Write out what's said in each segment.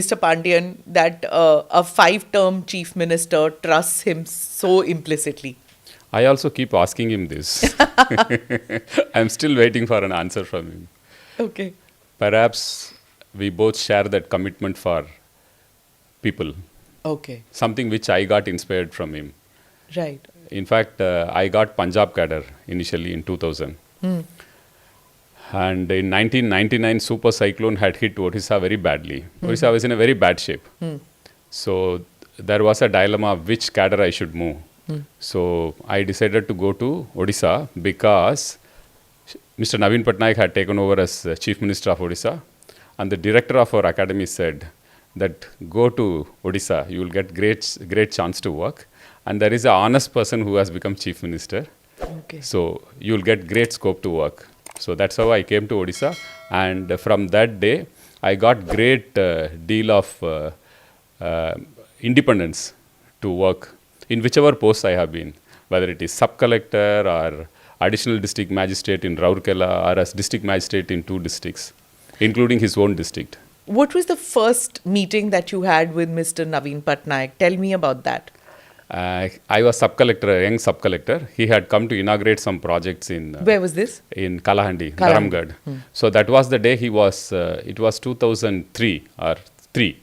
Mr. Pandian that a five-term chief minister trusts him so implicitly? I also keep asking him this. I'm still waiting for an answer from him. Okay. Perhaps we both share that commitment for people, Okay. something which I got inspired from him. Right. In fact, I got Punjab cadre initially in 2000. And in 1999, super cyclone had hit Odisha very badly. Odisha was in a very bad shape. So there was a dilemma which cadre I should move. So I decided to go to Odisha because Mr. Naveen Patnaik had taken over as Chief Minister of Odisha, and the director of our academy said that go to Odisha, you will get great chance to work, and there is an honest person who has become Chief Minister, Okay. so you will get great scope to work. So that's how I came to Odisha, and from that day I got great deal of independence to work in whichever post I have been, whether it is sub-collector or additional district magistrate in Rourkela or as district magistrate in 2 districts, including his own district. What was the first meeting that you had with Mr. Naveen Patnaik? Tell me about that. I was sub-collector, a young sub-collector. He had come to inaugurate some projects Where was this? in Kalahandi, Kalahandi. Dharamgad. So that was the day he was, it was 2003 or 3.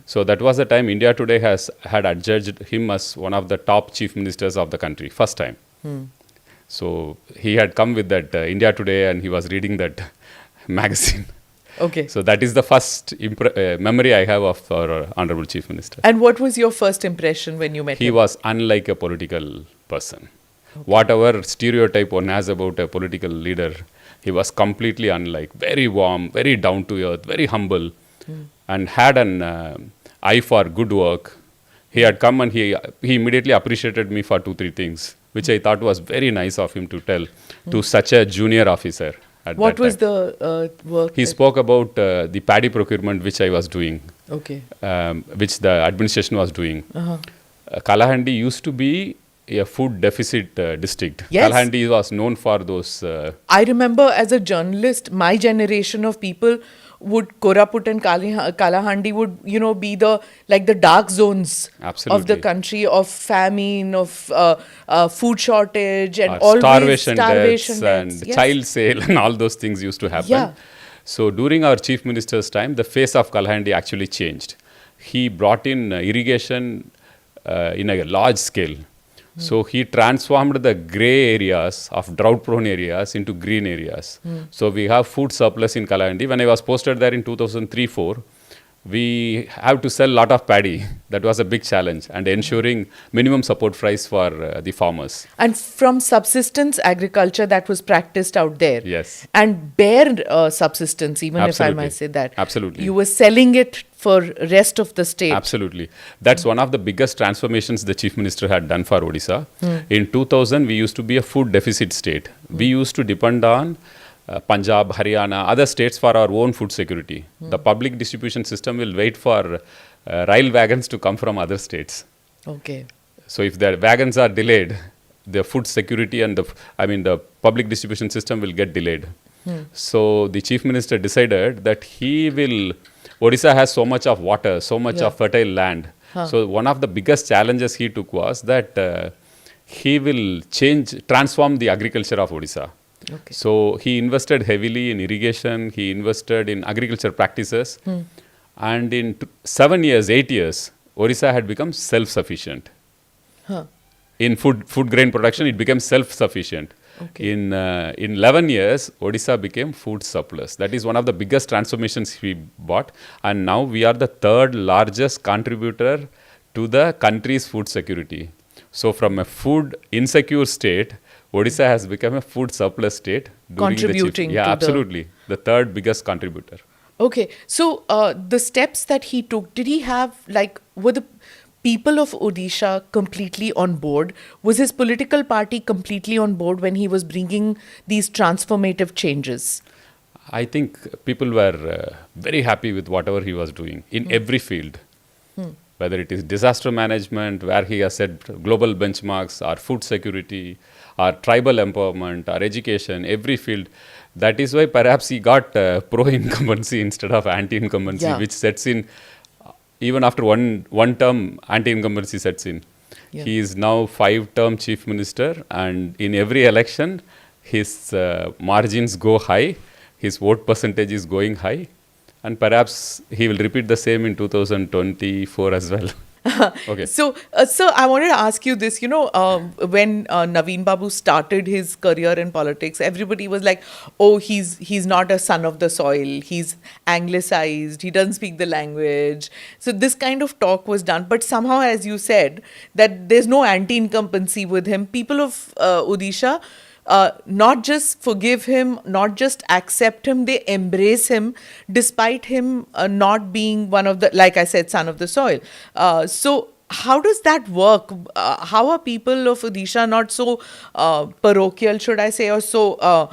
So that was the time India Today had adjudged him as one of the top chief ministers of the country, first time. So he had come with that India Today and he was reading that magazine. Okay. So that is the first memory I have of our Honorable Chief Minister. And what was your first impression when you met He him? was unlike a political person. Whatever stereotype one has about a political leader, he was completely unlike. Very warm, very down to earth, very humble, and had an eye for good work. He had come and he immediately appreciated me for 2-3 things, which I thought was very nice of him to tell to such a junior officer. What was the work? He spoke about the paddy procurement which I was doing, Okay. which the administration was doing. Kalahandi used to be a food deficit district. Yes. Kalahandi was known for those. I remember as a journalist, my generation of people would Koraput and Kalahandi would be the dark zones of the Absolutely. country, of famine, of food shortage, and or always starvation starvation deaths and Yes. child sale and all those things used to happen. Yeah. So during our chief minister's time, the face of Kalahandi actually changed. He brought in irrigation in a large scale. So he transformed the grey areas of drought-prone areas into green areas. So we have food surplus in Kalahandi. When I was posted there in 2003-4, we have to sell a lot of paddy. That was a big challenge, and ensuring minimum support price for the farmers. And from subsistence agriculture that was practiced out there. Yes. And bare subsistence, even if I Absolutely. might say that. Absolutely. You were selling it for rest of the state. Absolutely. That's one of the biggest transformations the Chief Minister had done for Odisha. In 2000, we used to be a food deficit state. We used to depend on Punjab, Haryana, other states for our own food security. The public distribution system will wait for rail wagons to come from other states. Okay. So if the wagons are delayed, the food security and the public distribution system will get delayed. So the Chief Minister decided that Odisha has so much of water, so much of fertile land. So one of the biggest challenges he took was that he will transform the agriculture of Odisha. Okay. So he invested heavily in irrigation, he invested in agriculture practices, and in 7 years, 8 years, Odisha had become self-sufficient. In food grain production, it became self-sufficient. Okay. In 11 years, Odisha became food surplus. That is one of the biggest transformations we brought, and now we are the 3rd largest contributor to the country's food security. So from a food insecure state, Odisha has become a food surplus state. Contributing to absolutely. The 3rd biggest contributor. Okay. So the steps that he took, did he have, were the people of Odisha completely on board? Was his political party completely on board when he was bringing these transformative changes? I think people were very happy with whatever he was doing in every field. Whether it is disaster management, where he has set global benchmarks, or food security, or tribal empowerment, or education, every field. That is why perhaps he got pro-incumbency instead of anti-incumbency, Yeah. which sets in even after one term, anti-incumbency sets in. Yeah. He is now 5-term chief minister, and in every election, his margins go high, his vote percentage is going high, and perhaps he will repeat the same in 2024 as well. Okay. So, sir, I wanted to ask you this. When Naveen Babu started his career in politics, everybody was like, "Oh, he's not a son of the soil. He's anglicized. He doesn't speak the language." So this kind of talk was done. But somehow, as you said, that there's no anti-incumbency with him. People of Odisha not just forgive him, not just accept him, they embrace him despite him not being one of the, like I said, son of the soil. So how does that work? How are people of Odisha not so parochial, should I say, or so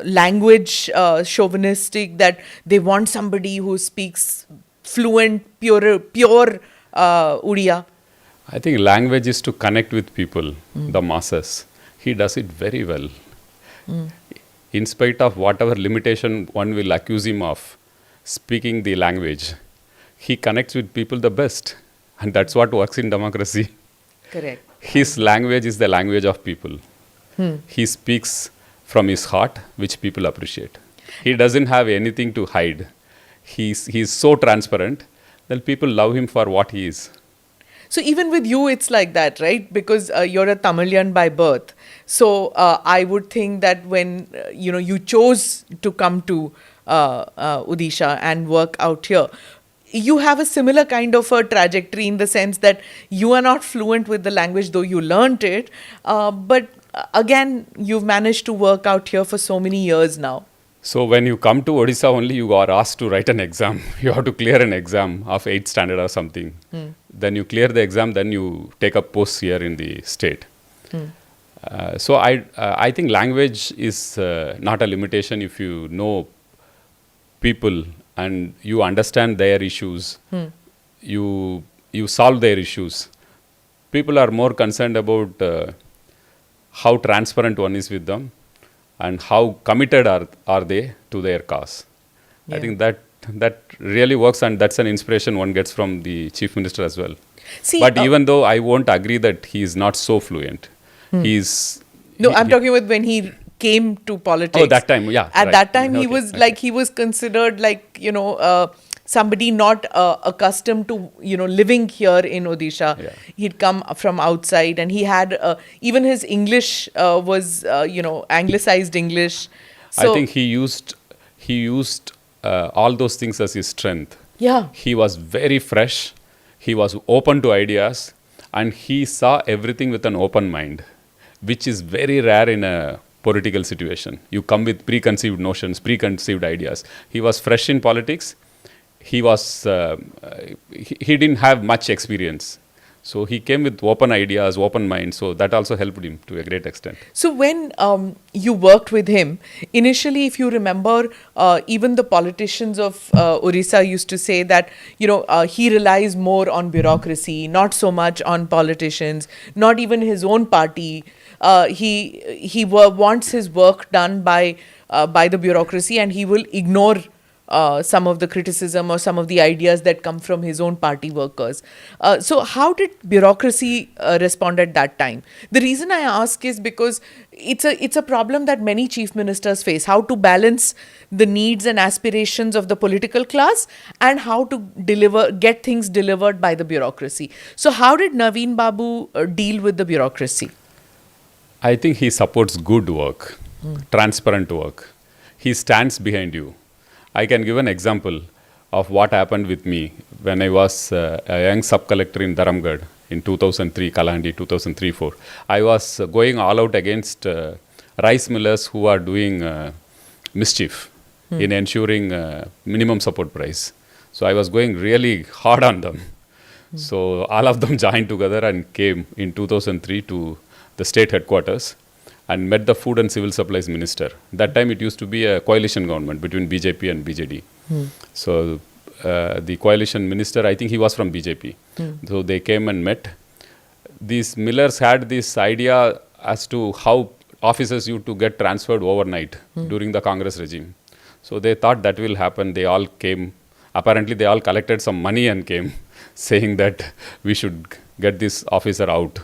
language chauvinistic that they want somebody who speaks fluent, pure Odia? I think language is to connect with people, the masses. He does it very well. In spite of whatever limitation one will accuse him of speaking the language, he connects with people the best. And that's what works in democracy. Correct. His language is the language of people. He speaks from his heart, which people appreciate. He doesn't have anything to hide. He's so transparent that people love him for what he is. So even with you, it's like that, right? Because you're a Tamilian by birth. So I would think that when you chose to come to Odisha and work out here, you have a similar kind of a trajectory in the sense that you are not fluent with the language, though you learnt it. But again, you've managed to work out here for so many years now. So when you come to Odisha only, you are asked to write an exam. You have to clear an exam of 8th standard or something. Then you clear the exam, then you take up posts here in the state. So I think language is not a limitation if you know people and you understand their issues. You solve their issues. People are more concerned about how transparent one is with them and how committed are they to their cause. Yeah. I think that really works, and that's an inspiration one gets from the chief minister as well. See, But even though I won't agree that he is not so fluent, I'm talking with when he came to politics. Oh, that time, yeah. At right. that time, he Okay, was okay. like, he was considered like, somebody not accustomed to, living here in Odisha. Yeah. He'd come from outside and he had, even his English was, anglicized English. So, I think he used all those things as his strength. yeah. He was very fresh. He was open to ideas, and he saw everything with an open mind, which is very rare in a political situation. You come with preconceived notions, preconceived ideas. He was fresh in politics. He didn't have much experience. So he came with open ideas, open mind. So that also helped him to a great extent. So when you worked with him, initially, if you remember, even the politicians of Odisha used to say that, he relies more on bureaucracy, not so much on politicians, not even his own party. He wants his work done by the bureaucracy, and he will ignore some of the criticism or some of the ideas that come from his own party workers. So how did bureaucracy respond at that time? The reason I ask is because it's a problem that many chief ministers face, how to balance the needs and aspirations of the political class and how to get things delivered by the bureaucracy. So how did Naveen Babu deal with the bureaucracy? I think he supports good work, transparent work. He stands behind you. I can give an example of what happened with me when I was a young sub-collector in Dharamgarh in 2003, Kalahandi 2003-04. I was going all out against rice millers who are doing mischief in ensuring minimum support price. So I was going really hard on them. So all of them joined together and came in 2003 to the state headquarters and met the food and civil supplies minister. That time it used to be a coalition government between BJP and BJD. So the coalition minister, I think he was from BJP. So they came and met. These millers had this idea as to how offices used to get transferred overnight during the Congress regime. So they thought that will happen. They all came Apparently, they all collected some money and came saying that we should get this officer out.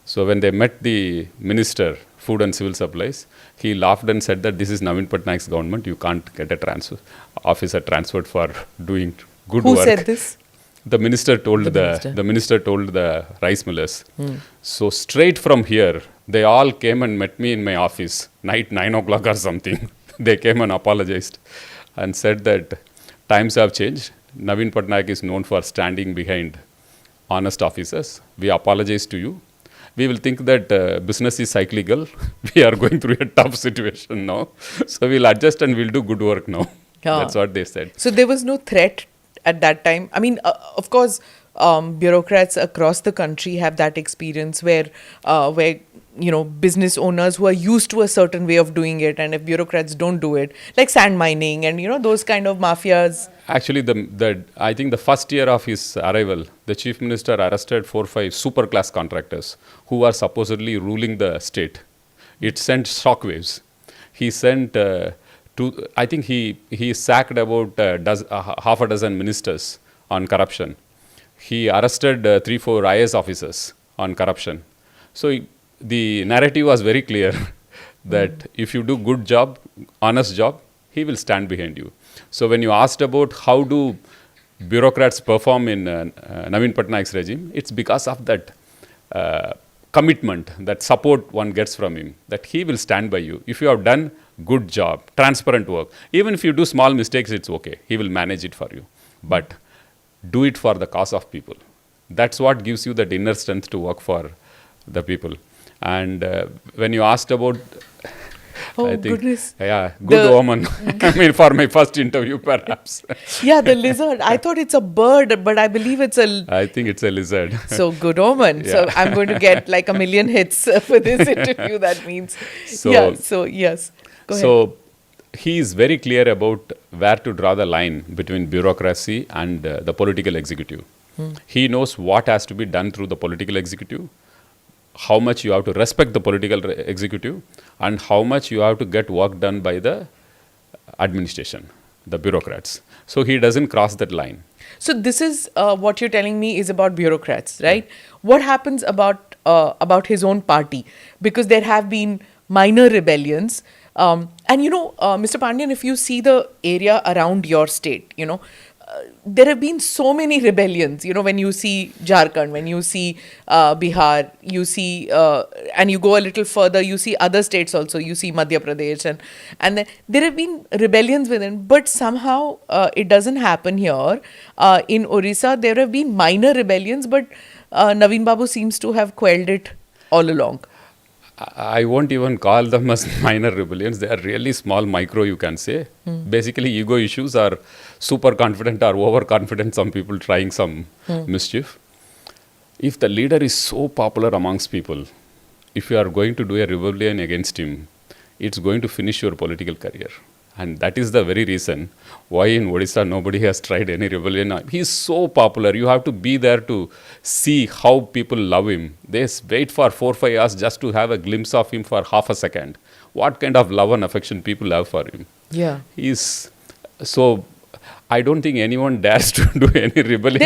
So when they met the minister, Food and Civil Supplies, he laughed and said that this is Naveen Patnaik's government. You can't get a officer transferred for doing good Who work. said this? The minister told the minister told the rice millers. So straight from here, they all came and met me in my office, night 9 o'clock or something. They came and apologized and said that times have changed. Naveen Patnaik is known for standing behind honest officers. We apologize to you. We will think that business is cyclical. We are going through a tough situation now. So we'll adjust and we'll do good work now. Yeah. That's what they said. So there was no threat at that time. I mean, of course, bureaucrats across the country have that experience where business owners who are used to a certain way of doing it, and if bureaucrats don't do it, like sand mining and those kind of mafias. Actually, I think the first year of his arrival, the chief minister arrested 4 or 5 super class contractors who are supposedly ruling the state. It sent shockwaves. He sent I think he sacked about half a dozen ministers on corruption. He arrested 3-4 IAS officers on corruption. So the narrative was very clear that if you do good job, honest job, he will stand behind you. So when you asked about how do bureaucrats perform in Naveen Patnaik's regime, it's because of that commitment, that support one gets from him, that he will stand by you. If you have done good job, transparent work, even if you do small mistakes, it's okay. He will manage it for you. But do it for the cause of people. That's what gives you that inner strength to work for the people. And when you asked about, Oh, I think, goodness. yeah, good woman. I mean, for my first interview, perhaps. Yeah, the lizard. I thought it's a bird, but I believe it's a... I think it's a lizard. So, good omen. So, Yeah. I'm going to get like 1 million hits for this interview, that means. So- Yes. Go ahead. So he is very clear about where to draw the line between bureaucracy and the political executive. He knows what has to be done through the political executive, how much you have to respect the political executive, and how much you have to get work done by the administration, the bureaucrats. So he doesn't cross that line. So this is what you're telling me is about bureaucrats, right? What happens about his own party? Because there have been minor rebellions. Mr. Pandian, if you see the area around your state, there have been so many rebellions. When you see Jharkhand, when you see Bihar, you see, and you go a little further, you see other states also. You see Madhya Pradesh, and then there have been rebellions within. But somehow it doesn't happen here. In Odisha, there have been minor rebellions, but Naveen Babu seems to have quelled it all along. I won't even call them as minor rebellions. They are really small, micro, you can say. Basically, ego issues are super confident or overconfident, some people trying some mischief. If the leader is so popular amongst people, if you are going to do a rebellion against him, it's going to finish your political career. And that is the very reason why in Odisha nobody has tried any rebellion. He is so popular. You have to be there to see how people love him. They wait for 4 or 5 hours just to have a glimpse of him for half a second. What kind of love and affection people have for him. Yeah. So I don't think anyone dares to do any rebellion